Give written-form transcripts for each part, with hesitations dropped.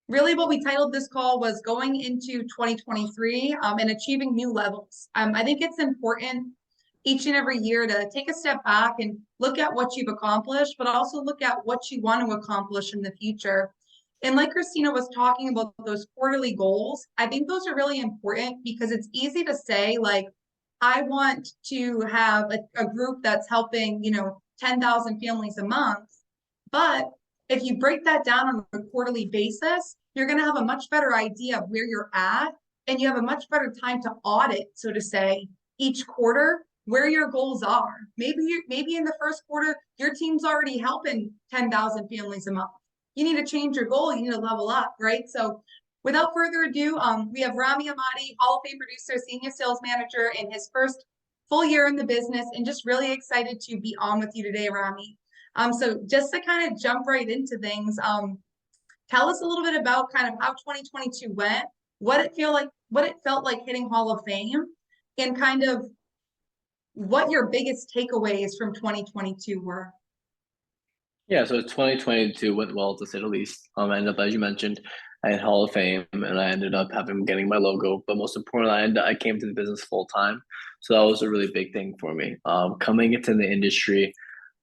really what we titled this call was going into 2023 and achieving new levels. I think it's important each and every year to take a step back and look at what you've accomplished, but also look at what you want to accomplish in the future. And like Christina was talking about those quarterly goals, I think those are really important because it's easy to say, like, I want to have a group that's helping, 10,000 families a month. But if you break that down on a quarterly basis, you're going to have a much better idea of where you're at, and you have a much better time to audit, so to say, each quarter where your goals are. Maybe in the first quarter, your team's already helping 10,000 families a month. You need to change your goal. You need to level up, right? So without further ado, we have Rami Hamady, Hall of Fame producer, senior sales manager in his first full year in the business, and just really excited to be on with you today, Rami. So just to kind of jump right into things, tell us a little bit about kind of how 2022 went, what it felt like hitting Hall of Fame, and kind of what your biggest takeaways from 2022 were. Yeah, so 2022 went well, to say the least. I ended up, as you mentioned, I had Hall of Fame, and I ended up getting my logo. But most importantly, I came to the business full time, so that was a really big thing for me. Coming into the industry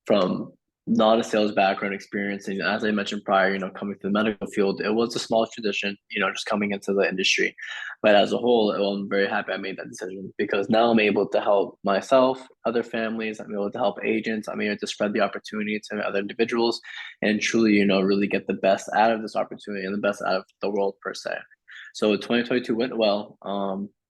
from not a sales background experience, and as I mentioned prior, coming to the medical field, it was a small transition, just coming into the industry. But as a whole, I'm very happy I made that decision because now I'm able to help myself, other families. I'm able to help agents. I'm able to spread the opportunity to other individuals, and truly, really get the best out of this opportunity and the best out of the world per se. So 2022 went well.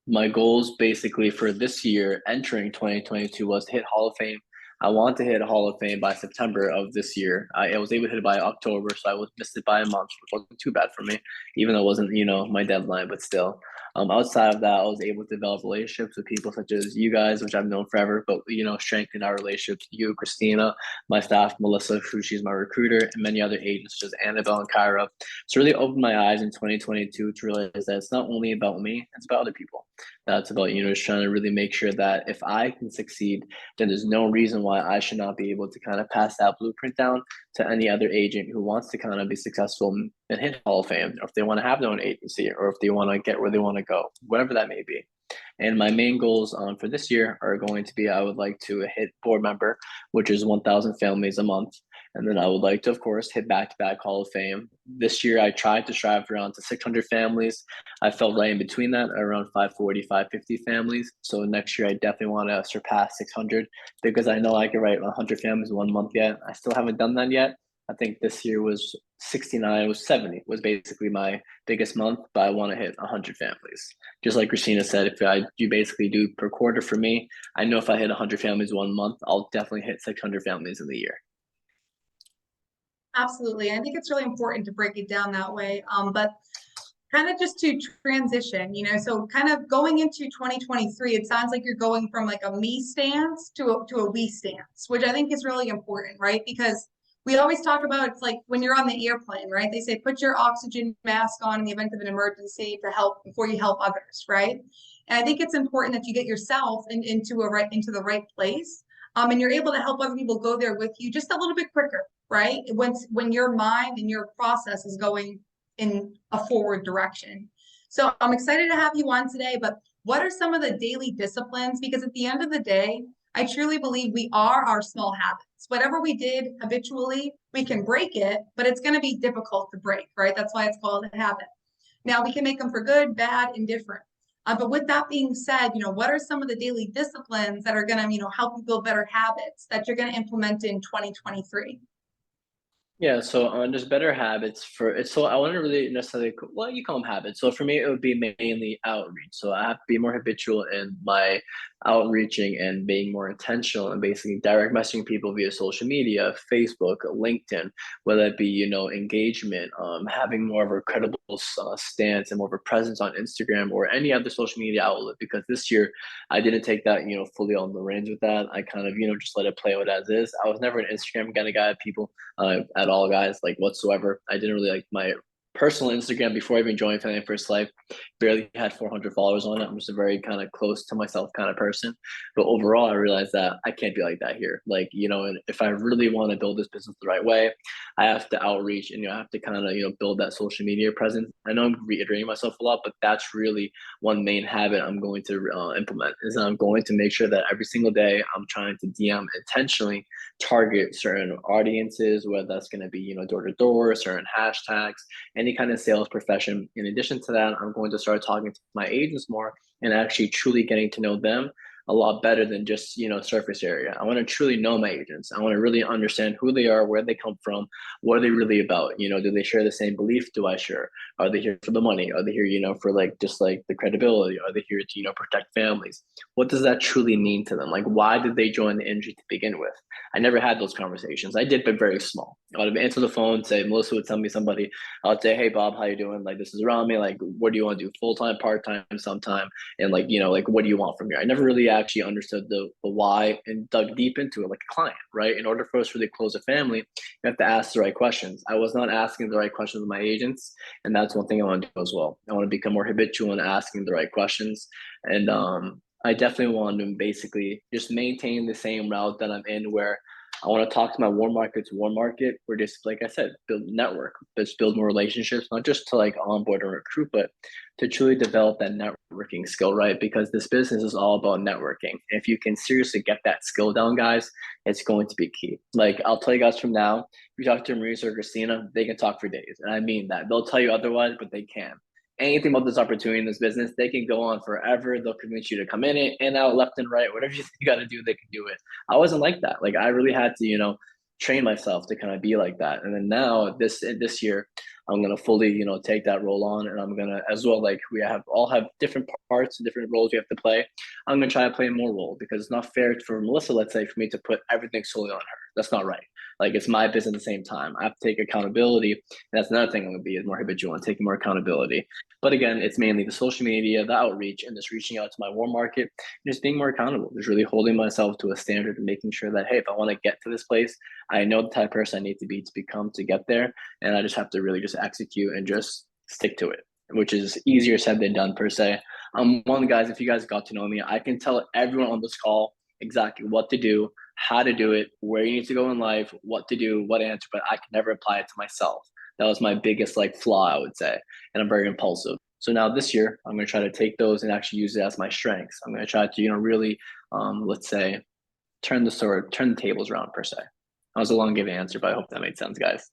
My goals basically for this year, entering 2022, was to hit Hall of Fame. I want to hit Hall of Fame by September of this year. I was able to hit it by October, so I missed it by a month, which wasn't too bad for me, even though it wasn't, my deadline, but still. Outside of that, I was able to develop relationships with people such as you guys, which I've known forever, but, strengthen our relationships. You, Christina, my staff, Melissa, who she's my recruiter, and many other agents such as Annabelle and Kyra. So really opened my eyes in 2022 to realize that it's not only about me, it's about other people. That's about, just trying to really make sure that if I can succeed, then there's no reason why I should not be able to kind of pass that blueprint down to any other agent who wants to kind of be successful and hit Hall of Fame, or if they want to have their own agency, or if they want to get where they want to go, whatever that may be. And my main goals for this year are going to be, I would like to hit board member, which is 1,000 families a month. And then I would like to, of course, hit back-to-back Hall of Fame. This year, I tried to strive around to 600 families. I felt right in between that, around 540, 550 families. So next year, I definitely want to surpass 600 because I know I can write 100 families in 1 month yet. I still haven't done that yet. I think this year was 69, it was 70, was basically my biggest month, but I want to hit 100 families. Just like Christina said, if you basically do per quarter for me, I know if I hit 100 families 1 month, I'll definitely hit 600 families in the year. Absolutely. I think it's really important to break it down that way. But kind of just to transition, so kind of going into 2023, it sounds like you're going from like a me stance to a we stance, which I think is really important, right? Because we always talk about, it's like when you're on the airplane, right? They say, put your oxygen mask on in the event of an emergency to help before you help others, right? And I think it's important that you get yourself into the right place. And you're able to help other people go there with you just a little bit quicker, right? When your mind and your process is going in a forward direction. So I'm excited to have you on today, but what are some of the daily disciplines? Because at the end of the day, I truly believe we are our small habits. Whatever we did habitually, we can break it, but it's going to be difficult to break, right? That's why it's called a habit. Now we can make them for good, bad, and different. But with that being said, what are some of the daily disciplines that are going to, help you build better habits that you're going to implement in 2023? Yeah, so just better habits for it. So I wouldn't really necessarily, well, you call them habits. So for me, it would be mainly outreach. So I have to be more habitual in my outreaching and being more intentional and basically direct messaging people via social media, Facebook, LinkedIn, whether it be, engagement, having more of a credible stance and more of a presence on Instagram or any other social media outlet. Because this year I didn't take that, fully on the reins with that. I kind of, just let it play out as is. I was never an Instagram kind of guy. People at all, guys, like whatsoever. I didn't really like my personal Instagram before I even joined Family First Life, barely had 400 followers on it. I'm just a very kind of close to myself kind of person. But overall, I realized that I can't be like that here. Like, and if I really want to build this business the right way, I have to outreach and, I have to kind of, build that social media presence. I know I'm reiterating myself a lot, but that's really one main habit I'm going to implement is I'm going to make sure that every single day I'm trying to DM intentionally target certain audiences, whether that's going to be, door to door, certain hashtags, any kind of sales profession. In addition to that, I'm going to start talking to my agents more and actually truly getting to know them a lot better than just surface area. I want to truly know my agents. I want to really understand who they are, where they come from, what are they really about. Do they share the same belief? Do I share? Are they here for the money? Are they here for like just like the credibility? Are they here to protect families? What does that truly mean to them? Like, why did they join the industry to begin with? I never had those conversations. I did, but very small. I would answer the phone, say Melissa would tell me somebody. I'd say, hey Bob, how you doing? Like, this is Rami. Like, what do you want to do? Full time, part time, sometime? And like, like, what do you want from me? I never really actually understood the why and dug deep into it like a client, right? In order for us to really close a family, you have to ask the right questions. I was not asking the right questions with my agents, and that's one thing I want to do as well. I want to become more habitual in asking the right questions, and I definitely want to basically just maintain the same route that I'm in, where I want to talk to my warm market to warm market, where just like I said, build network, just build more relationships, not just to like onboard and recruit, but to truly develop that networking skill, right? Because this business is all about networking. If you can seriously get that skill down, guys, it's going to be key. Like, I'll tell you guys from now, if you talk to Marisa or Christina, they can talk for days. And I mean that. They'll tell you otherwise, but they can. Anything about this opportunity in this business, they can go on forever. They'll convince you to come in it and out, left and right, whatever you got to do, they can do it. I wasn't like that. Like, I really had to, train myself to kind of be like that. And then now this year, I'm gonna fully, take that role on, and I'm gonna as well. Like, we all have different parts and different roles we have to play. I'm gonna try to play more role because it's not fair for Melissa, let's say, for me to put everything solely on her. That's not right. Like, it's my business at the same time. I have to take accountability. And that's another thing I'm gonna be is more habitual and taking more accountability. But again, it's mainly the social media, the outreach, and just reaching out to my warm market, and just being more accountable. Just really holding myself to a standard and making sure that, hey, if I want to get to this place, I know the type of person I need to be to become to get there. And I just have to really just execute and just stick to it, which is easier said than done per se. One of the guys, if you guys got to know me, I can tell everyone on this call exactly what to do, how to do it, where you need to go in life, what to do, what answer, but I can never apply it to myself. That was my biggest like flaw, I would say. And I'm very impulsive. So now this year, I'm going to try to take those and actually use it as my strengths. I'm going to try to, really, let's say, turn the tables around per se. That was a long-given answer, but I hope that made sense, guys.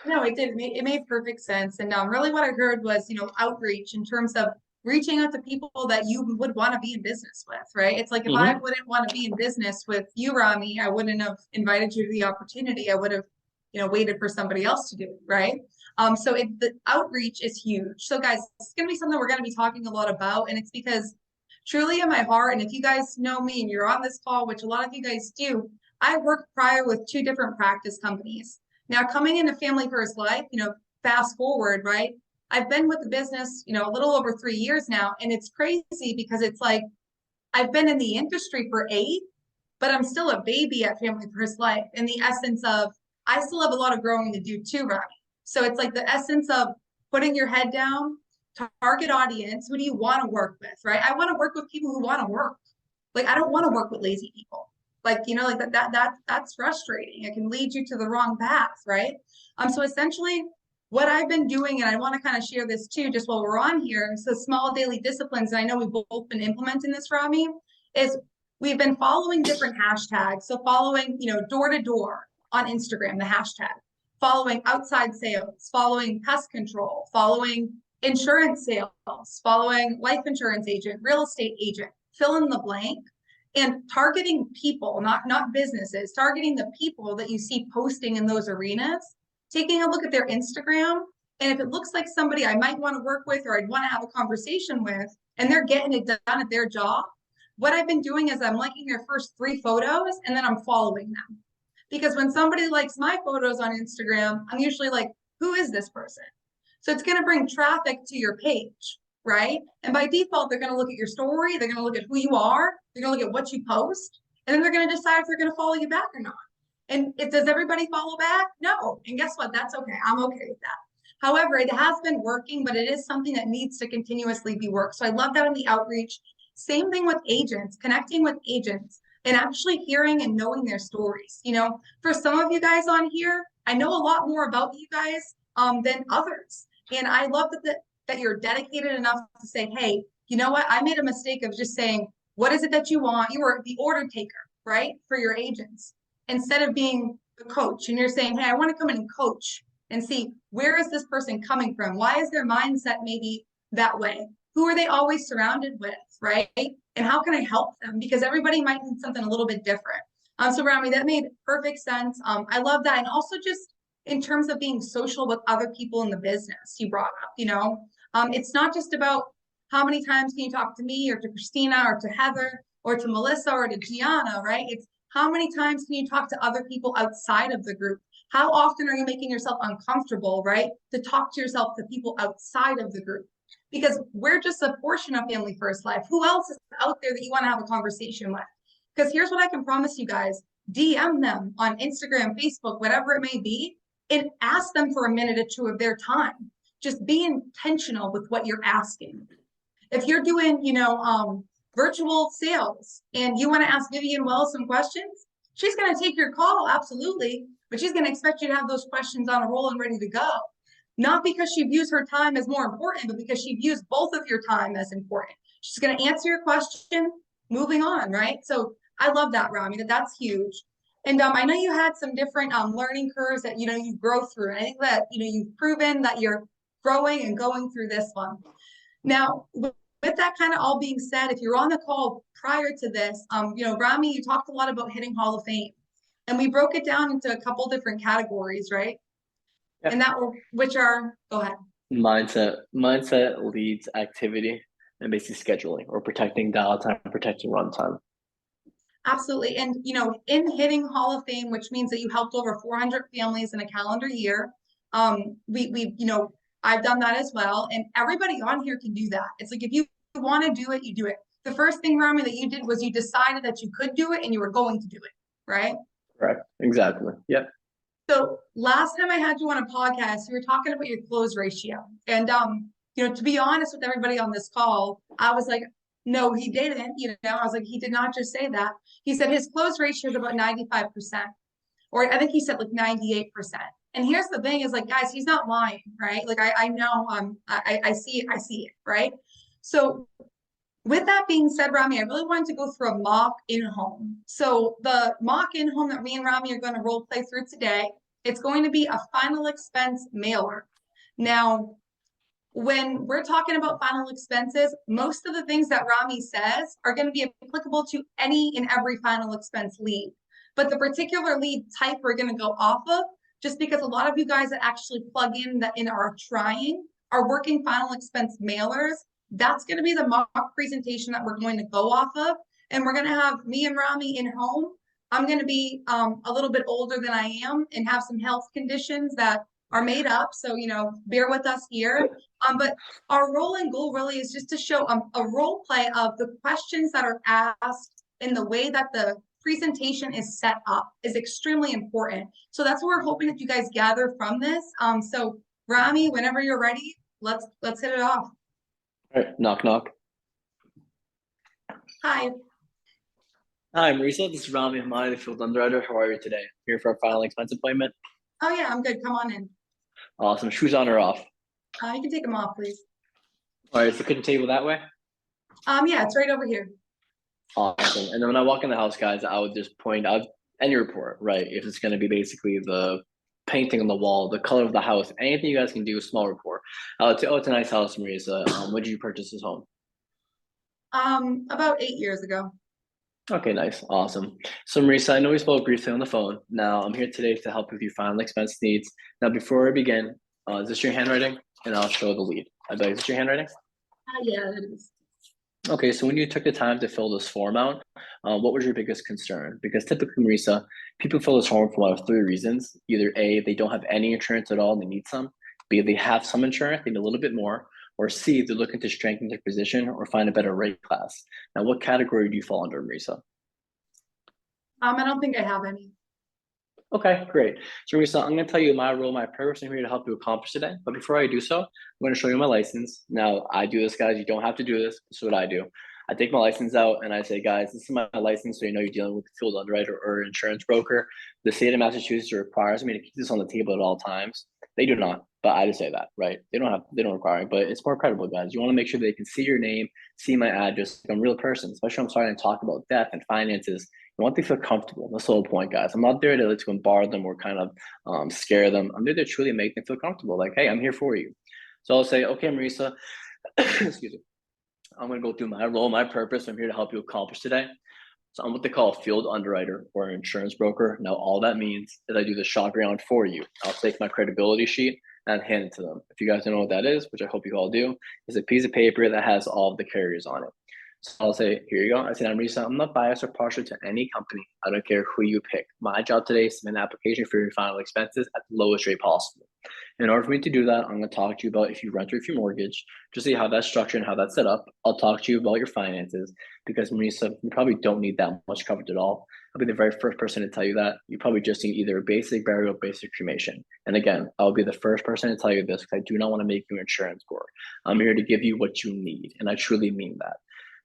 No, it did. It made perfect sense. And really what I heard was, outreach in terms of reaching out to people that you would want to be in business with, right? It's like if I wouldn't want to be in business with you, Rami, I wouldn't have invited you to the opportunity. I would have, waited for somebody else to do it, right? So the outreach is huge. So guys, it's going to be something we're going to be talking a lot about. And it's because truly in my heart, and if you guys know me and you're on this call, which a lot of you guys do, I worked prior with 2 different practice companies. Now, coming into Family First Life, fast forward, right? I've been with the business, a little over 3 years now. And it's crazy because it's like, I've been in the industry for 8, but I'm still a baby at Family First Life in the essence of, I still have a lot of growing to do too, Rami. So it's like the essence of putting your head down, target audience. Who do you want to work with, right? I want to work with people who want to work. Like, I don't want to work with lazy people. Like, like that's frustrating. It can lead you to the wrong path, right? So essentially what I've been doing, and I want to kind of share this too, just while we're on here, so small daily disciplines, and I know we've both been implementing this, Rami, is we've been following different hashtags. So following, door to door on Instagram, the hashtag, following outside sales, following pest control, following insurance sales, following life insurance agent, real estate agent, fill in the blank, and targeting people, not businesses, targeting the people that you see posting in those arenas, taking a look at their Instagram. And if it looks like somebody I might want to work with or I'd want to have a conversation with, and they're getting it done at their job, what I've been doing is I'm liking their first 3 photos and then I'm following them. Because when somebody likes my photos on Instagram, I'm usually like, who is this person? So it's going to bring traffic to your page, right? And by default, they're going to look at your story. They're going to look at who you are. They're going to look at what you post. And then they're going to decide if they're going to follow you back or not. And does everybody follow back? No. And guess what? That's okay. I'm okay with that. However, it has been working, but it is something that needs to continuously be worked. So I love that in the outreach. Same thing with agents, connecting with agents and actually hearing and knowing their stories. You know, for some of you guys on here, I know a lot more about you guys than others. And I love that you're dedicated enough to say, hey, you know what? I made a mistake of just saying, what is it that you want? You were the order taker, right? For your agents, instead of being the coach. And you're saying, hey, I want to come in and coach and see, where is this person coming from? Why is their mindset maybe that way? Who are they always surrounded with, right? And how can I help them? Because everybody might need something a little bit different. So Rami, that made perfect sense. I love that. And also just in terms of being social with other people in the business you brought up, you know, it's not just about how many times can you talk to me or to Christina or to Heather or to Melissa or to Gianna, right? It's how many times can you talk to other people outside of the group? How often are you making yourself uncomfortable, right? To talk to yourself to people outside of the group? Because we're just a portion of Family First Life. Who else is out there that you want to have a conversation with? Because here's what I can promise you guys. DM them on Instagram, Facebook, whatever it may be, and ask them for a minute or two of their time. Just be intentional with what you're asking. If you're doing, you know, virtual sales and you want to ask Vivian Wells some questions, she's going to take your call, absolutely, but she's going to expect you to have those questions on a roll and ready to go. Not because she views her time as more important, but because she views both of your time as important. She's going to answer your question, moving on, right? So I love that, Rami, that's huge. And I know you had some different learning curves that, you know, you grow through. And I think that, you know, you've proven that you're growing and going through this one. Now, with that kind of all being said, if you're on the call prior to this, you know, Rami, you talked a lot about hitting Hall of Fame, and we broke it down into a couple different categories, right? Yep. And that were, which are, go ahead. Mindset leads activity, and basically scheduling or protecting dial time, protecting runtime. Absolutely. And, you know, in hitting Hall of Fame, which means that you helped over 400 families in a calendar year, we, you know, I've done that as well. And everybody on here can do that. It's like, if you want to do it, you do it. The first thing, Rami, that you did was you decided that you could do it and you were going to do it, right? Correct. Exactly. Yep. So last time I had you on a podcast, you were talking about your close ratio. And, you know, to be honest with everybody on this call, I was like, no, he didn't. You know, I was like, he did not just say that. He said his close ratio is about 95%, or I think he said like 98%. And here's the thing is like, guys, he's not lying, right? Like I know, I see it, right? So with that being said, Rami, I really wanted to go through a mock in-home. So the mock in-home that me and Rami are going to role play through today, it's going to be a final expense mailer. Now, when we're talking about final expenses, most of the things that Rami says are going to be applicable to any and every final expense lead. But the particular lead type we're going to go off of, just because a lot of you guys that actually plug in that in are trying are working final expense mailers, that's going to be the mock presentation that we're going to go off of. And we're going to have me and Rami in home. I'm going to be a little bit older than I am and have some health conditions that are made up. So, you know, bear with us here. But our role and goal really is just to show a role play of the questions that are asked and the way that the presentation is set up is extremely important. So that's what we're hoping that you guys gather from this. So Rami, whenever you're ready, let's hit it off. All right. Knock, knock. Hi. Hi, Marisa. This is Rami, Hamady, the field underwriter. How are you today? Here for our final expense appointment. Oh yeah, I'm good. Come on in. Awesome. Shoes on or off? You can take them off, please. All right. So kitchen table that way. Yeah, it's right over here. Awesome. And then when I walk in the house, guys, I would just point out any report, right? If it's going to be basically the painting on the wall, the color of the house, anything you guys can do, small report. It's a nice house, Marisa. When did you purchase this home? About 8 years ago. Okay, nice. Awesome. So Marisa, I know we spoke briefly on the phone. Now I'm here today to help with your final expense needs. Now, before I begin, is this your handwriting? And I'll show the lead. Is this your handwriting? Yeah, it is. Okay, so when you took the time to fill this form out, what was your biggest concern? Because typically, Marisa, people fill this form for one of three reasons. Either A, they don't have any insurance at all and they need some. B, they have some insurance, they need a little bit more. Or C, they're looking to strengthen their position or find a better rate class. Now, what category do you fall under, Marisa? I don't think I have any. Okay, great. So Risa, I'm going to tell you my role, my purpose. I'm here to help you accomplish today. But before I do so, I'm going to show you my license. Now, I do this, guys. You don't have to do this. This is what I do. I take my license out and I say, guys, this is my license. So you know you're dealing with a field underwriter or insurance broker. The state of Massachusetts requires me to keep this on the table at all times. They do not, but I just say that, right? They don't require it, but it's more credible, guys. You want to make sure they can see your name, see my address. I'm a real person, especially when I'm starting to talk about death and finances. I want them to feel comfortable. That's the whole point, guys. I'm not there to bombard them or kind of scare them. I'm there to truly make them feel comfortable. Like, hey, I'm here for you. So I'll say, okay, Marisa, excuse me. I'm going to go through my role, my purpose. I'm here to help you accomplish today. So I'm what they call a field underwriter or an insurance broker. Now, all that means is I do the shop around for you. I'll take my credibility sheet and hand it to them. If you guys don't know what that is, which I hope you all do, is a piece of paper that has all of the carriers on it. So I'll say, here you go. I said, I'm not biased or partial to any company. I don't care who you pick. My job today is to submit an application for your final expenses at the lowest rate possible. In order for me to do that, I'm going to talk to you about if you rent or if you mortgage, just see how that's structured and how that's set up. I'll talk to you about your finances because Marisa, you probably don't need that much coverage at all. I'll be the very first person to tell you that. You probably just need either a basic burial or basic cremation. And again, I'll be the first person to tell you this because I do not want to make you insurance poor. I'm here to give you what you need, and I truly mean that.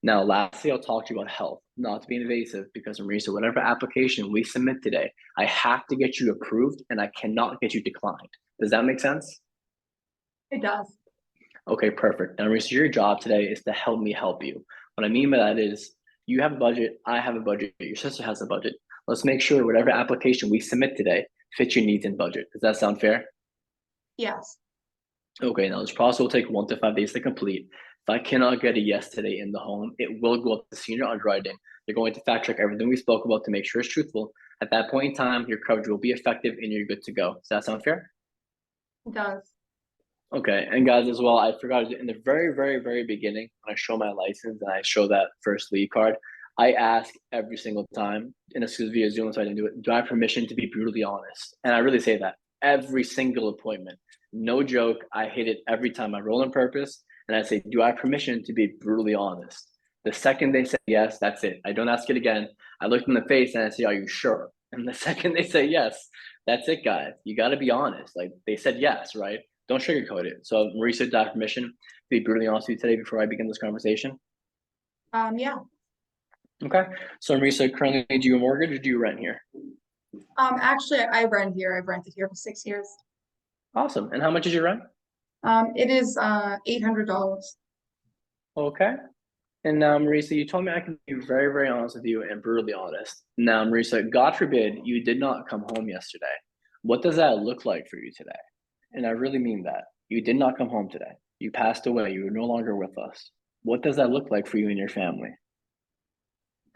Now, lastly, I'll talk to you about health, not to be invasive, because Marisa, whatever application we submit today, I have to get you approved and I cannot get you declined. Does that make sense? It does. Okay, perfect. Now, Marisa, your job today is to help me help you. What I mean by that is you have a budget, I have a budget, your sister has a budget. Let's make sure whatever application we submit today fits your needs and budget. Does that sound fair? Yes. Okay, now this process will take 1 to 5 days to complete. If I cannot get a yes today in the home, it will go up to senior underwriting. They're going to fact check everything we spoke about to make sure it's truthful. At that point in time, your coverage will be effective and you're good to go. Does that sound fair? It does. Okay, and guys, as well, I forgot in the very, very, very beginning when I show my license and I show that first lead card, I ask every single time, and this is via Zoom, so I didn't do it. Do I have permission to be brutally honest? And I really say that every single appointment, no joke. I hit it every time. I roll on purpose, and I say, do I have permission to be brutally honest? The second they say yes, that's it. I don't ask it again. I look in the face and I say, are you sure? And the second they say yes, that's it, guys. You got to be honest. Like they said yes, right? Don't sugarcoat it. So Marisa, do I have permission to be brutally honest with you today before I begin this conversation? Yeah. Okay. So Marisa, currently do you mortgage or do you rent here? Actually, I rent here. I've rented here for 6 years. Awesome. And how much is your rent? It is $800. Okay. And now, Marisa, you told me I can be very, very honest with you and brutally honest. Now, Marisa, God forbid you did not come home yesterday. What does that look like for you today? And I really mean that. You did not come home today. You passed away. You are no longer with us. What does that look like for you and your family?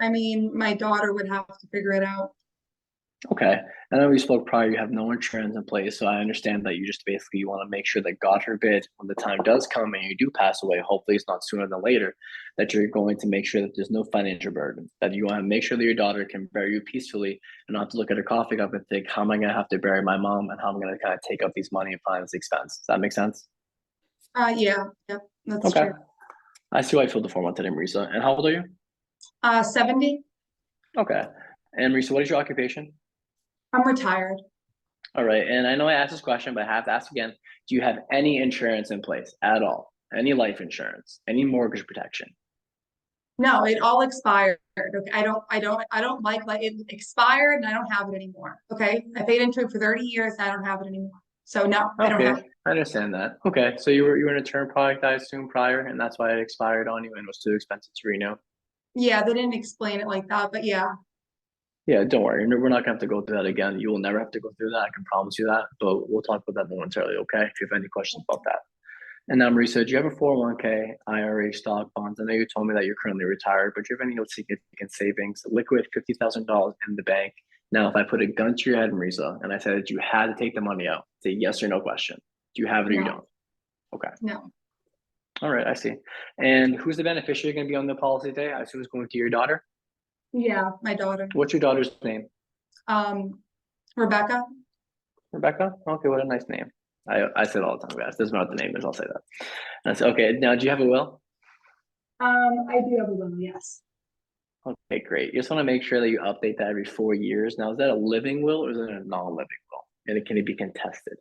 I mean, my daughter would have to figure it out. Okay. I know we spoke prior, you have no insurance in place. So I understand that you just basically you want to make sure that God forbid, when the time does come and you do pass away, hopefully it's not sooner than later, that you're going to make sure that there's no financial burden, that you want to make sure that your daughter can bury you peacefully and not have to look at her coffee cup and think, how am I going to have to bury my mom and how am I going to kind of take up these money and finance expense? Does that make sense? Yeah. Yep. That's Okay. true. I see why I filled the form out today, Marisa. And how old are you? 70. Okay. And Marisa, what is your occupation? I'm retired. All right. And I know I asked this question, but I have to ask again. Do you have any insurance in place at all? Any life insurance? Any mortgage protection? No, it all expired. Okay. I don't like it expired and I don't have it anymore. Okay. I paid into it for 30 years and I don't have it anymore. So no, I don't Okay, have it. I understand that. Okay. So you were in a term product, I assume, prior, and that's why it expired on you and was too expensive to renew. Yeah, they didn't explain it like that, but yeah. Yeah, don't worry. We're not gonna have to go through that again. You will never have to go through that. I can promise you that. But we'll talk about that momentarily, okay? If you have any questions about that. And now, Marisa, do you have a 401k, IRA, stock, bonds? I know you told me that you're currently retired, but do you have any significant savings, liquid $50,000 in the bank? Now, if I put a gun to your head, Marisa, and I said that you had to take the money out, say yes or no question. Do you have it or you No. don't? Okay. No. All right, I see. And who's the beneficiary going to be on the policy today? I assume it's going to your daughter. Yeah, my daughter. What's your daughter's name? Rebecca. Rebecca? Okay, what a nice name. I say it all the time, guys. Doesn't matter what the name is, I'll say that. That's okay. Now, do you have a will? I do have a will, yes. Okay, great. You just want to make sure that you update that every 4 years. Now, is that a living will or is it a non-living will? And can it be contested?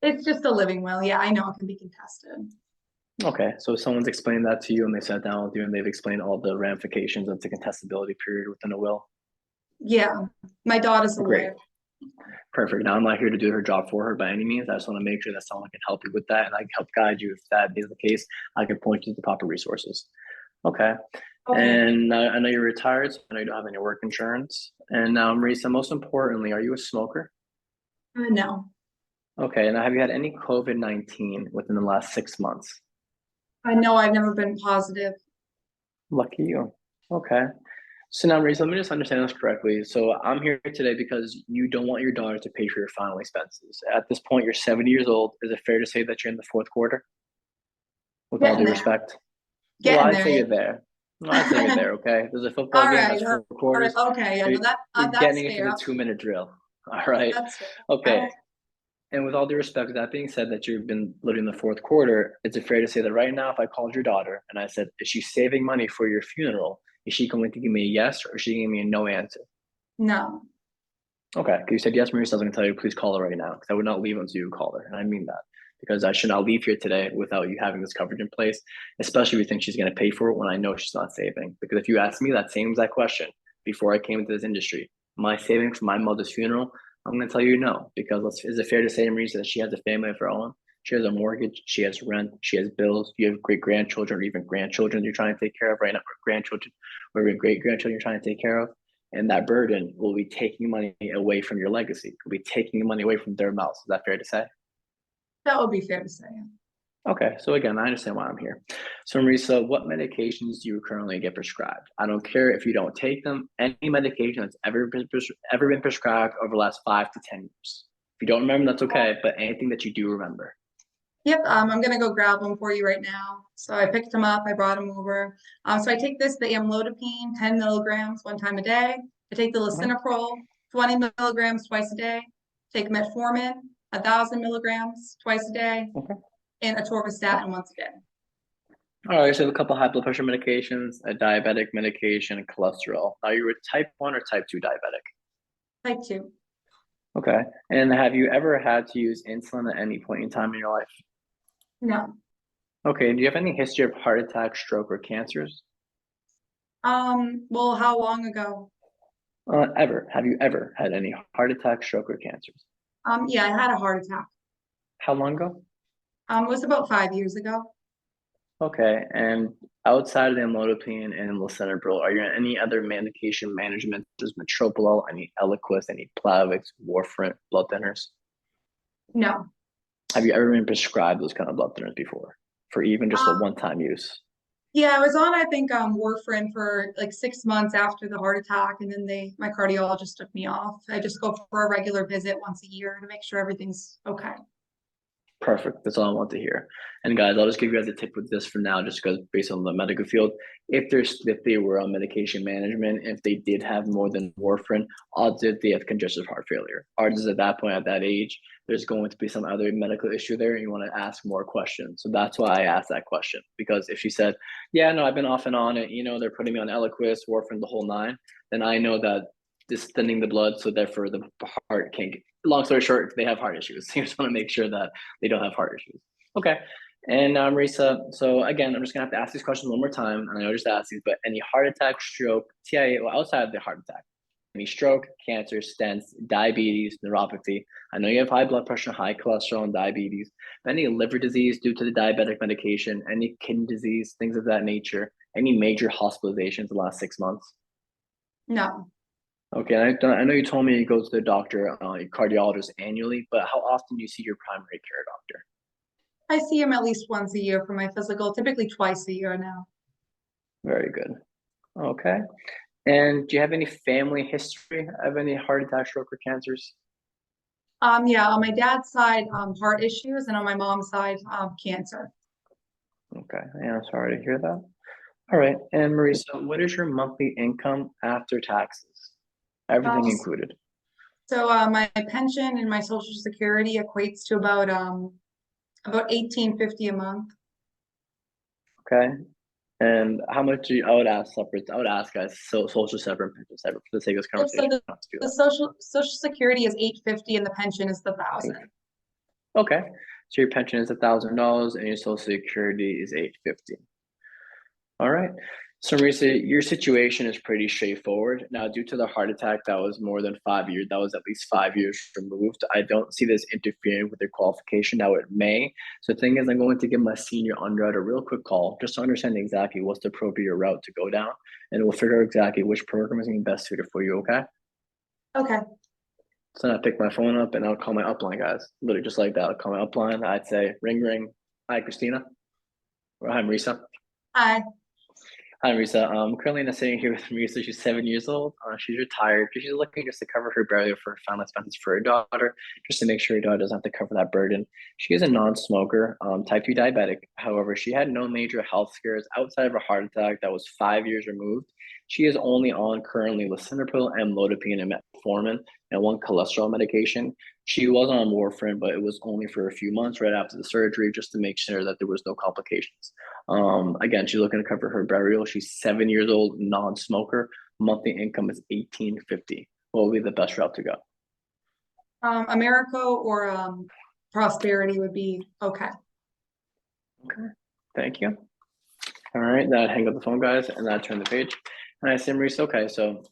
It's just a living will. Yeah, I know it can be contested. Okay, so if someone's explained that to you and they sat down with you and they've explained all the ramifications of the contestability period within a will. Yeah, my daughter's a Great. lawyer. Perfect. Now I'm not here to do her job for her by any means. I just want to make sure that someone can help you with that and I can help guide you if that is the case. I can point you to the proper resources. Okay. Okay. And I know you're retired, so I know you don't have any work insurance. And now, Marisa, most importantly, are you a smoker? No, Okay. And have you had any COVID-19 within the last 6 months? I know I've never been positive. Lucky you. Okay. So now, Marisa, let me just understand this correctly. So I'm here today because you don't want your daughter to pay for your final expenses. At this point, you're 70 years old. Is it fair to say that you're in the fourth quarter? With all Getting due there. respect. Well, Getting I'd there. say you're there. No, I'd say you're there. Okay. There's a football All game right. that's All four right. quarters. Okay. Yeah, no, You're that's getting into fair. the 2 minute drill. All right. That's fair. All Okay. right. And with all due respect, that being said, that you've been living in the fourth quarter, is it fair to say that right now, if I called your daughter and I said, is she saving money for your funeral? Is she going to give me a yes or is she giving me a no answer? No. Okay. Because you said yes, Marisa, I was going to tell you, please call her right now. Because I would not leave until you call her. And I mean that. Because I should not leave here today without you having this coverage in place, especially if you think she's going to pay for it when I know she's not saving. Because if you asked me that same exact question before I came into this industry, am I saving for my mother's funeral? I'm going to tell you no. Because is it fair to say, Marisa, that she has a family of her own? She has a mortgage, she has rent, she has bills, you have great grandchildren or even grandchildren you're trying to take care of right now, or grandchildren or even great grandchildren you're trying to take care of. And that burden will be taking money away from your legacy. Will be taking the money away from their mouths. Is that fair to say? That would be fair to say. Okay, so again, I understand why I'm here. So Marisa, what medications do you currently get prescribed? I don't care if you don't take them. Any medication that's ever been prescribed over the last 5 to 10 years. If you don't remember, that's okay. But anything that you do remember. Yep, I'm gonna go grab them for you right now. So I picked them up, I brought them over. So I take the amlodipine, 10 milligrams 1 time a day. I take the Mhm. lisinopril, 20 milligrams twice a day. Take metformin, 1,000 milligrams twice a day, Okay. and atorvastatin once a day. All right, so a couple high blood pressure medications, a diabetic medication, and cholesterol. Are you a type 1 or type 2 diabetic? Type 2. Okay. And have you ever had to use insulin at any point in time in your life? No. Okay. Do you have any history of heart attack, stroke, or cancers? Well, how long ago? Ever? Have you ever had any heart attack, stroke, or cancers? Yeah, I had a heart attack. How long ago? It was about 5 years ago. Okay. And outside of the amlodipine and lisinopril, are you on any other medication management? Does metoprolol, any Eliquis, any Plavix, warfarin, blood thinners? No. Have you ever been prescribed those kind of blood thinners before, for even just a Um, one-time use? Yeah, I was on, I think, warfarin for like 6 months after the heart attack, and then my cardiologist took me off. I just go for a regular visit once a year to make sure everything's okay. Perfect. That's all I want to hear. And guys, I'll just give you guys a tip with this for now, just because based on the medical field, if they were on medication management, if they did have more than warfarin, odds if they have congestive heart failure. Odds is at that point, at that age, there's going to be some other medical issue there, and you want to ask more questions. So that's why I asked that question. Because if she said, "Yeah, no, I've been off and on it. They're putting me on Eliquis, warfarin, the whole nine," then I know that this thinning the blood, so therefore the heart can't get. Long story short, they have heart issues. So you just want to make sure that they don't have heart issues. Okay. And Marisa, so again, I'm just gonna have to ask these questions one more time. And I know I just asked these, but any heart attack, stroke, TIA, well, outside of the heart attack, any stroke, cancer, stents, diabetes, neuropathy. I know you have high blood pressure, high cholesterol, and diabetes. But any liver disease due to the diabetic medication, any kidney disease, things of that nature, any major hospitalizations in the last 6 months? No. Okay, I know you told me you go to the doctor, your cardiologist annually, but how often do you see your primary care doctor? I see him at least once a year for my physical, typically twice a year now. Very good. Okay. And do you have any family history of any heart attack, stroke, or cancers? Yeah, on my dad's side, heart issues, and on my mom's side, cancer. Okay, yeah, I'm sorry to hear that. All right, and Marisa, what is your monthly income after taxes? Um, Everything included. so my pension and my social security equates to about 1850 a month. Okay. And how much do you, I would ask separate, I would ask guys, so social separate, pension separate for the sake of this Yep, so conversation. the, Not to do the that. social security is 850 and the pension is the 1,000. Okay. So your pension is $1,000 and your social security is 850. All right. So Marisa, your situation is pretty straightforward. Now, due to the heart attack that was more than 5 years, that was at least 5 years removed. I don't see this interfering with your qualification. Now it may. So the thing is, I'm going to give my senior underwriter a real quick call just to understand exactly what's the appropriate route to go down. And we'll figure out exactly which program is going to be best suited for you, okay? Okay. So then I pick my phone up and I'll call my upline guys. Literally just like that. I'll call my upline. I'd say, ring, ring. Hi, Christina. Or hi, Marisa. Hi. Hi, Marisa. Currently sitting here with Marisa. She's 7 years old. She's retired. She's looking just to cover her burial for final expenses for her daughter, just to make sure her daughter doesn't have to cover that burden. She is a non-smoker, type 2 diabetic. However, she had no major health scares outside of a heart attack that was 5 years removed. She is only on currently lisinopril, amlodipine, and metformin, and one cholesterol medication. She was on warfarin, but it was only for a few months right after the surgery, just to make sure that there was no complications. Again, she's looking to cover her burial. She's 7 years old, non-smoker. Monthly income is $1,850. What would be the best route to go? Americo or Prosperity would be okay. Okay, thank you. All right, then I'd hang up the phone, guys, and I'd turn the page. And I say, Maurice, okay, so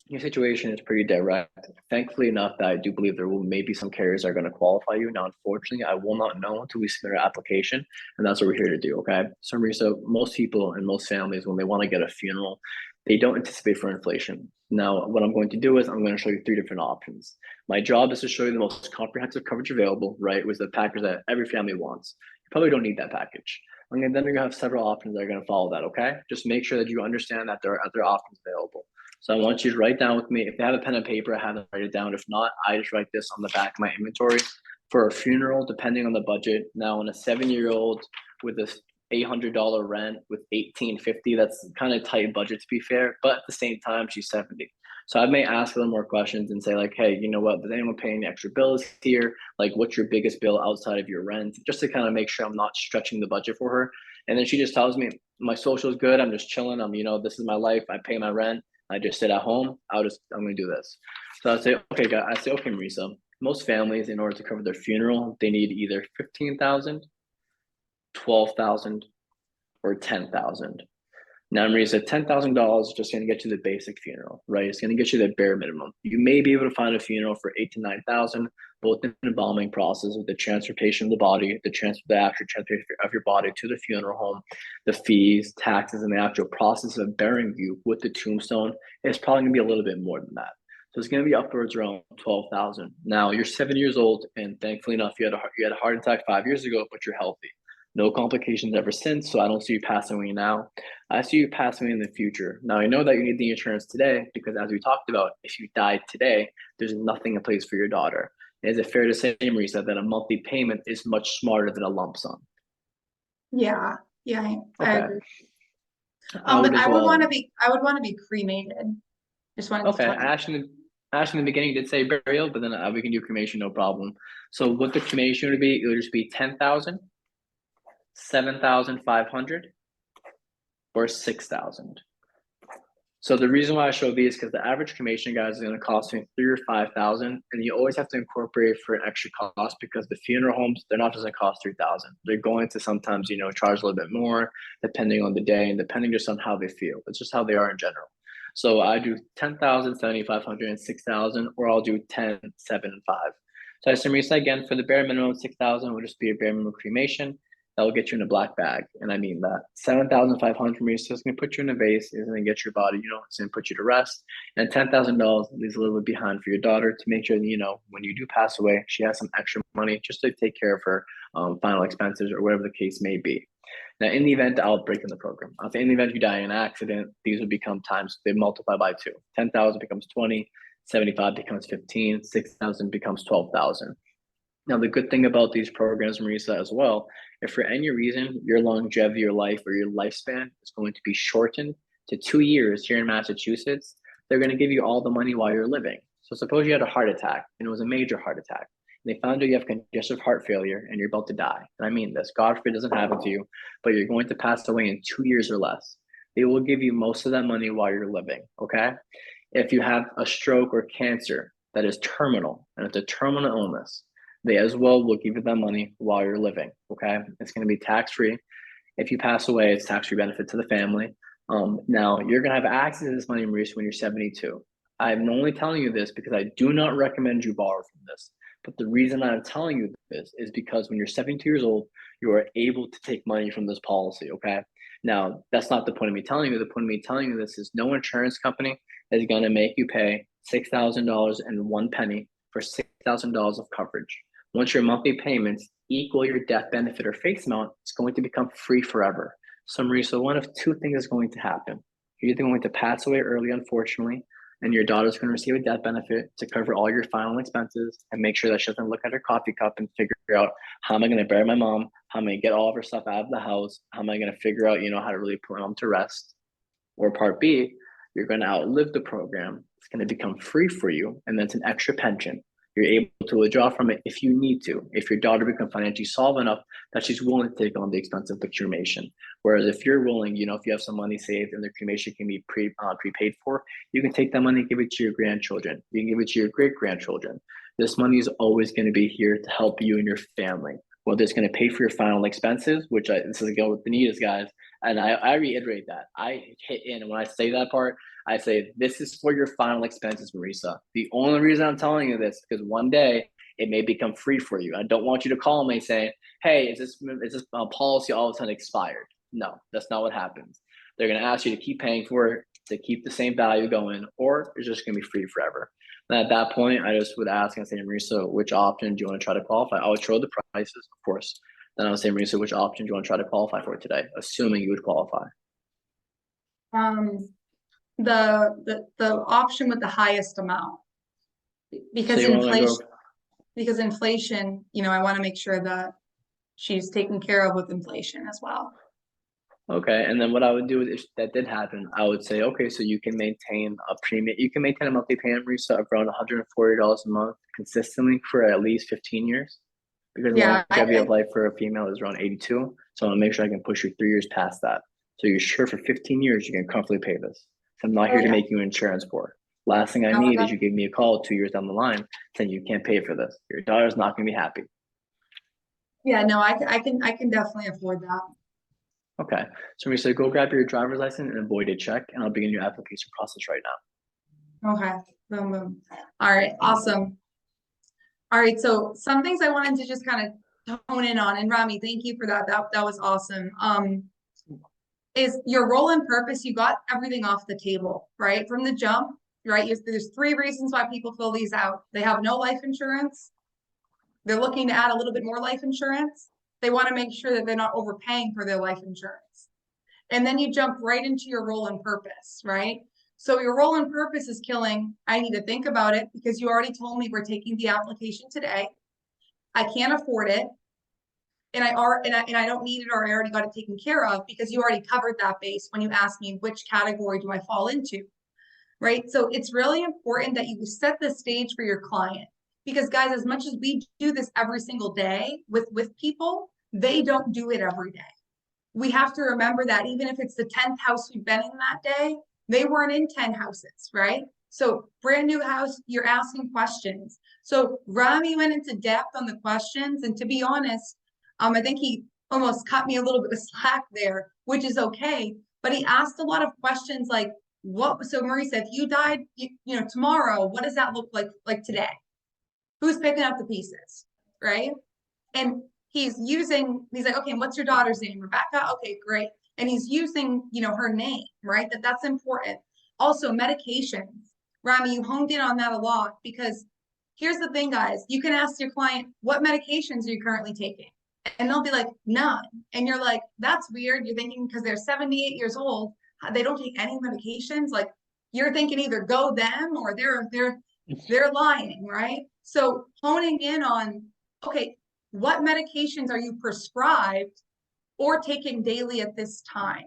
your situation is pretty direct. Thankfully enough that I do believe there will maybe some carriers are going to qualify you. Now, unfortunately, I will not know until we submit our application, and that's what we're here to do. Okay. So, Marisa, most people and most families, when they want to get a funeral, they don't anticipate for inflation. Now, what I'm going to do is I'm going to show you three different options. My job is to show you the most comprehensive coverage available, right? With the package that every family wants. You probably don't need that package. And then you're going to have several options that are going to follow that. Okay. Just make sure that you understand that there are other options available. So I want you to write down with me. If you have a pen and paper, I have them write it down. If not, I just write this on the back of my inventory for a funeral, depending on the budget. Now, on a 7-year-old with a $800 rent with $1,850, that's kind of tight budget to be fair. But at the same time, she's 70. So I may ask them more questions and say like, hey, you know what? Does anyone pay any extra bills here? Like, what's your biggest bill outside of your rent? Just to kind of make sure I'm not stretching the budget for her. And then she just tells me my social is good. I'm just chilling. This is my life. I pay my rent. I just sit at home. I'm going to do this. So I say, okay, guys. I say, okay, Marisa. Most families, in order to cover their funeral, they need either 15,000, 12,000, or 10,000. Now, Marisa, $10,000 is just going to get you the basic funeral, right? It's going to get you the bare minimum. You may be able to find a funeral for 8,000 to 9,000, both in the embalming process with the transportation of the body, the actual transportation of your body to the funeral home, the fees, taxes, and the actual process of burying you with the tombstone. It's probably going to be a little bit more than that. So it's going to be upwards around 12,000. Now you're 7 years old, and thankfully enough, you had a heart attack 5 years ago, but you're healthy. No complications ever since, so I don't see you passing away now. I see you passing away in the future. Now, I know that you need the insurance today because, as we talked about, if you died today, there's nothing in place for your daughter. Is it fair to say, Marisa, that a monthly payment is much smarter than a lump sum? Yeah, I Okay. agree. I would But as I would well. want to be cremated. Just wanted to Okay, tell you. Ashley in the beginning did say burial, but then we can do cremation, no problem. So what the cremation would be, it would just be 10,000, 7,500, or 6,000. So the reason why I show these is because the average cremation, guys, is going to cost me 3,000 or 5,000, and you always have to incorporate for an extra cost because the funeral homes, they're not just going to cost 3,000. They're going to sometimes charge a little bit more depending on the day and depending just on how they feel. It's just how they are in general. So I do 10,000, 7,500, and 6,000, or I'll do 10, 7, and 5. So I assume you say again for the bare minimum 6,000 will just be a bare minimum cremation. That will get you in a black bag. And I mean that. 7,500 for me, so it's going to put you in a vase. It's going to get your body, it's going to put you to rest. And $10,000 leaves a little bit behind for your daughter to make sure that, when you do pass away, she has some extra money just to take care of her final expenses or whatever the case may be. Now, in the event, I'll break in the program. In the event you die in an accident, these would become times, they multiply by 2. 10,000 becomes 20, 75 becomes 15, 6,000 becomes 12,000. Now, the good thing about these programs, Marisa, as well, if for any reason your longevity, your life, or your lifespan is going to be shortened to 2 years here in Massachusetts, they're going to give you all the money while you're living. So suppose you had a heart attack and it was a major heart attack. they found out you have congestive heart failure and you're about to die, and I mean this, God forbid it doesn't happen to you, but you're going to pass away in 2 years or less, they will give you most of that money while you're living, okay? If you have a stroke or cancer that is terminal, and it's a terminal illness, they as well will give you that money while you're living, okay? It's going to be tax-free. If you pass away, it's tax-free benefit to the family. Now, you're going to have access to this money, Maurice, when you're 72. I'm only telling you this because I do not recommend you borrow from this. But the reason I'm telling you this is because when you're 72 years old, you are able to take money from this policy, okay? Now, that's not the point of me telling you. The point of me telling you this is no insurance company is going to make you pay $6,000 and 1 penny for $6,000 of coverage. Once your monthly payments equal your death benefit or face amount, it's going to become free forever. So, Marisa, one of two things is going to happen. You're either going to pass away early, unfortunately, and your daughter's going to receive a death benefit to cover all your final expenses and make sure that she doesn't look at her coffee cup and figure out, how am I going to bury my mom? How am I going to get all of her stuff out of the house? How am I going to figure out, how to really put mom to rest? Or part B, you're going to outlive the program. It's going to become free for you, and then it's an extra pension. You're able to withdraw from it if you need to, if your daughter becomes financially solvent enough that she's willing to take on the expense of the cremation. Whereas if you're willing, if you have some money saved and the cremation can be prepaid for, you can take that money and give it to your grandchildren. You can give it to your great-grandchildren. This money is always going to be here to help you and your family. Whether it's going to pay for your final expenses, which this is again with the needs, guys. And I reiterate that. I hit in when I say that part, I say, this is for your final expenses, Marisa. The only reason I'm telling you this is because one day it may become free for you. I don't want you to call me saying, hey, is this policy all of a sudden expired? No, that's not what happens. They're going to ask you to keep paying for it, to keep the same value going, or it's just going to be free forever. And at that point, I just would ask and say, Marisa, which option do you want to try to qualify? I would show the prices, of course. Then I would say, Marisa, which option do you want to try to qualify for today, assuming you would qualify? The option with the highest amount, because inflation, I want to make sure that she's taken care of with inflation as well. Okay, and then what I would do if that did happen, I would say, okay, so you can maintain a premium, you can maintain a monthly payment reset of around $140 a month consistently for at least 15 years, because the longevity of life for a female is around 82. So I want to make sure I can push you 3 years past that. So you're sure for 15 years you can comfortably pay this. So I'm not here to make you insurance poor. Last thing I need is you give me a call 2 years down the line saying you can't pay for this. Your daughter's not going to be happy. Yeah, no, I can definitely afford that. Okay, so we say go grab your driver's license and a voided check, and I'll begin your application process right now. Okay, boom, boom. All right, awesome. All right, so some things I wanted to just kind of hone in on, and Rami, thank you for that. That was awesome. Is your role and purpose, you got everything off the table, right? From the jump, right? There's 3 reasons why people fill these out. They have no life insurance. They're looking to add a little bit more life insurance. They want to make sure that they're not overpaying for their life insurance. And then you jump right into your role and purpose, right? So your role and purpose is killing. I need to think about it because you already told me we're taking the application today. I can't afford it. And I don't need it, or I already got it taken care of, because you already covered that base when you asked me which category do I fall into, right? So it's really important that you set the stage for your client, because guys, as much as we do this every single day with people, they don't do it every day. We have to remember that even if it's the 10th house we've been in that day, they weren't in 10 houses, right? So brand new house, you're asking questions. So Rami went into depth on the questions, and to be honest, I think he almost cut me a little bit of slack there, which is okay. But he asked a lot of questions like, so Marisa, if you died, tomorrow, what does that look like today? Who's picking up the pieces, right? And he's like, okay, what's your daughter's name? Rebecca? Okay, great. And he's using, her name, right? That's important. Also, medications. Rami, you honed in on that a lot, because here's the thing, guys. You can ask your client, what medications are you currently taking? And they'll be like, none. And you're like, that's weird. You're thinking because they're 78 years old, they don't take any medications. Like, you're thinking either go them or they're lying, right? So honing in on, okay, what medications are you prescribed or taking daily at this time?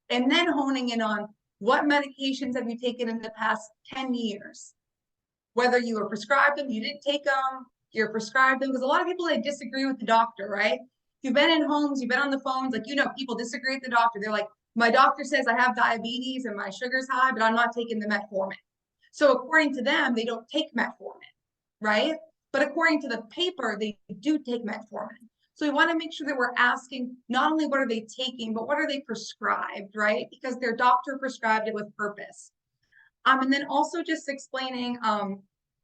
And then honing in on what medications have you taken in the past 10 years? Whether you were prescribed them, you didn't take them, you're prescribed them, because a lot of people, they disagree with the doctor, right? You've been in homes, you've been on the phones, like, people disagree with the doctor. They're like, my doctor says I have diabetes and my sugar's high, but I'm not taking the metformin. So according to them, they don't take metformin, right? But according to the paper, they do take metformin. So we want to make sure that we're asking not only what are they taking, but what are they prescribed, right? Because their doctor prescribed it with purpose. And then also just explaining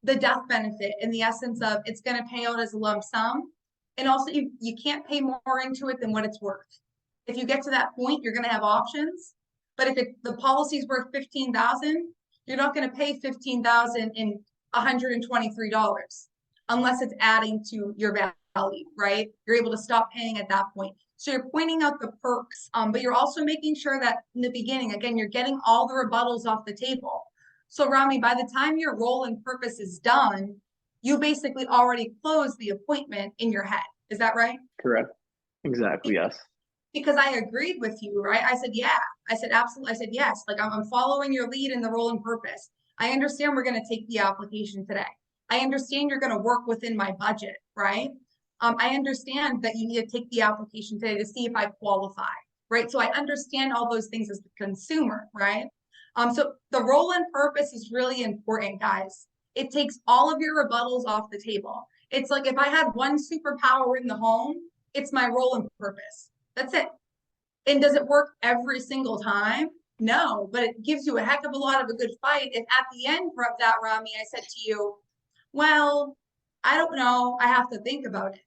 the death benefit in the essence of it's going to pay out as a lump sum. And also you can't pay more into it than what it's worth. If you get to that point, you're going to have options. But if the policy is worth $15,000, you're not going to pay $15,000 in $123 unless it's adding to your value, right? You're able to stop paying at that point. So you're pointing out the perks, but you're also making sure that in the beginning, again, you're getting all the rebuttals off the table. So Rami, by the time your role and purpose is done, you basically already closed the appointment in your head. Is that right? Correct. Exactly. Yes. Because I agreed with you, right? I said, yeah. I said, absolutely. I said, yes. Like, I'm following your lead in the role and purpose. I understand we're going to take the application today. I understand you're going to work within my budget, right? I understand that you need to take the application today to see if I qualify, right? So I understand all those things as the consumer, right? So the role and purpose is really important, guys. It takes all of your rebuttals off the table. It's like if I had one superpower in the home, it's my role and purpose. That's it. And does it work every single time? No, but it gives you a heck of a lot of a good fight. If at the end of that, Rami, I said to you, well, I don't know, I have to think about it.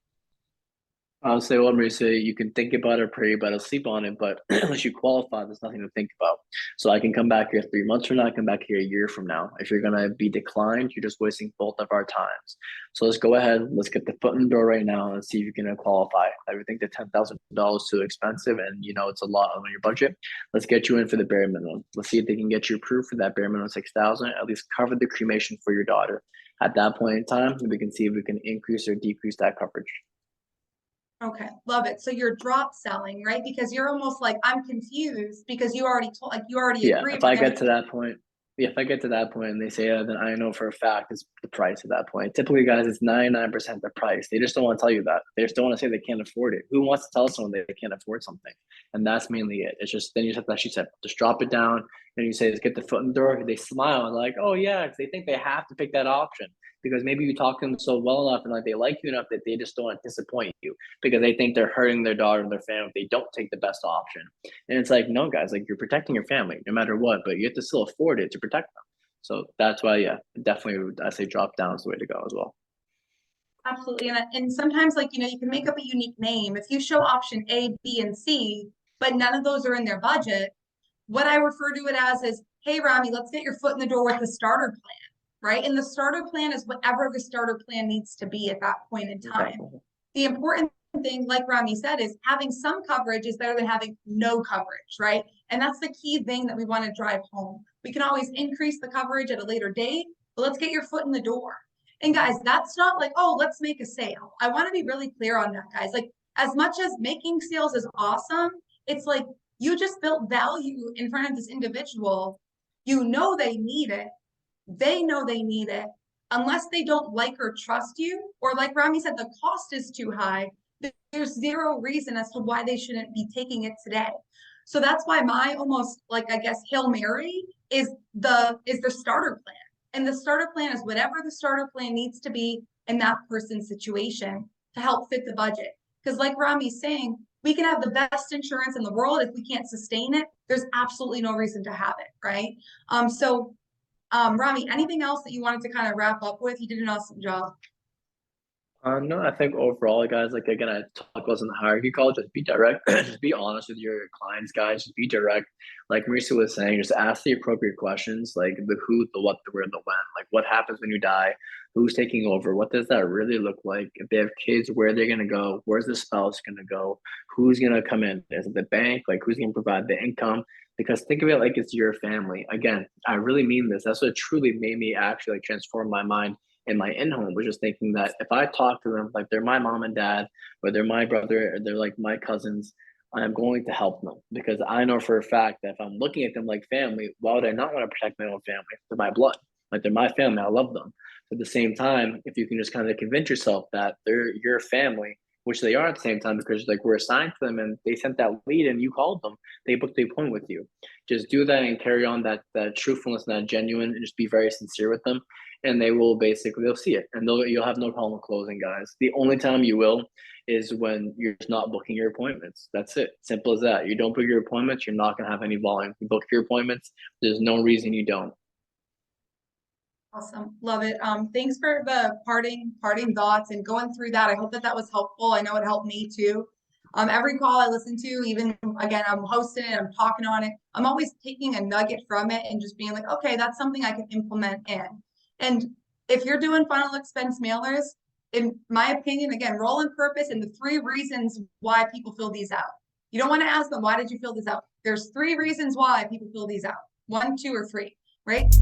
I'll say what I'm say. You can think about it, pray about it, sleep on it, but unless you qualify, there's nothing to think about. So I can come back here 3 months from now, I come back here a year from now. If you're gonna be declined, you're just wasting both of our times. So let's go ahead, let's get the foot in the door right now and see if you can qualify. I would think that $10,000 too expensive, and it's a lot on your budget. Let's get you in for the bare minimum. Let's see if they can get you approved for that bare minimum 6,000. At least cover the cremation for your daughter. At that point in time, we can see if we can increase or decrease that coverage. Okay, love it. So you're drop selling, right? Because you're almost like, I'm confused because you already told, like, you already Yeah, agreed if we're I gonna get to that point, yeah, if I get to that point and they say, then I know for a fact it's the price at that point. Typically, guys, it's 99% the price. They just don't want to tell you that. They just don't want to say they can't afford it. Who wants to tell someone they can't afford something? And that's mainly it. It's just then you just have to, she said, just drop it down. And you say, let's get the foot in the door. They smile and like, oh yeah, because they think they have to pick that option because maybe you talk to them so well enough and like they like you enough that they just don't want to disappoint you because they think they're hurting their daughter and their family if they don't take the best option. And it's like, no, guys, like you're protecting your family no matter what, but you have to still afford it to protect them. So that's why, yeah, definitely, I say drop down is the way to go as well. Absolutely. And sometimes, like, you can make up a unique name. If you show option A, B, and C, but none of those are in their budget, what I refer to it as is, hey, Rami, let's get your foot in the door with the starter plan, right? And the starter plan is whatever the starter plan needs to be at that point in time. Exactly. The important thing, like Rami said, is having some coverage is better than having no coverage, right? And that's the key thing that we want to drive home. We can always increase the coverage at a later date, but let's get your foot in the door. And guys, that's not like, oh, let's make a sale. I want to be really clear on that, guys. Like, as much as making sales is awesome, it's like you just built value in front of this individual. You know they need it. They know they need it. Unless they don't like or trust you, or like Rami said, the cost is too high, there's zero reason as to why they shouldn't be taking it today. So that's why my almost like, I guess, Hail Mary is the starter plan. And the starter plan is whatever the starter plan needs to be in that person's situation to help fit the budget. Because like Rami's saying, we can have the best insurance in the world. If we can't sustain it, there's absolutely no reason to have it, right? Rami, anything else that you wanted to kind of wrap up with? You did an awesome job. No, I think overall, guys, like again, I talk was in the hierarchy call, just be direct, just be honest with your clients, guys, just be direct. Like Marisa was saying, just ask the appropriate questions, like the who, the what, the where, the when, like what happens when you die, who's taking over, what does that really look like? If they have kids, where they're gonna go, where's the spouse gonna go, who's gonna come in? Is it the bank? Like who's gonna provide the income? Because think of it like it's your family. Again, I really mean this. That's what truly made me actually like transform my mind in my in-home, was just thinking that if I talk to them like they're my mom and dad, or they're my brother, or they're like my cousins, I'm going to help them because I know for a fact that if I'm looking at them like family, why would I not want to protect my own family? They're my blood. Like they're my family. I love them. At the same time, if you can just kind of convince yourself that they're your family, which they are at the same time, because like we're assigned to them and they sent that lead and you called them, they booked the appointment with you. Just do that and carry on that truthfulness and that genuine, and just be very sincere with them. And they will basically, they'll see it, and you'll have no problem closing, guys. The only time you will is when you're just not booking your appointments. That's it. Simple as that. You don't book your appointments, you're not gonna have any volume. You book your appointments, there's no reason you don't. Awesome. Love it. Thanks for the parting thoughts and going through that. I hope that was helpful. I know it helped me too. Every call I listen to, even again, I'm hosting it, I'm talking on it. I'm always taking a nugget from it and just being like, okay, that's something I can implement in. And if you're doing final expense mailers, in my opinion, again, role and purpose and the 3 reasons why people fill these out. You don't want to ask them, why did you fill this out? There's 3 reasons why people fill these out. 1, 2, or 3, right?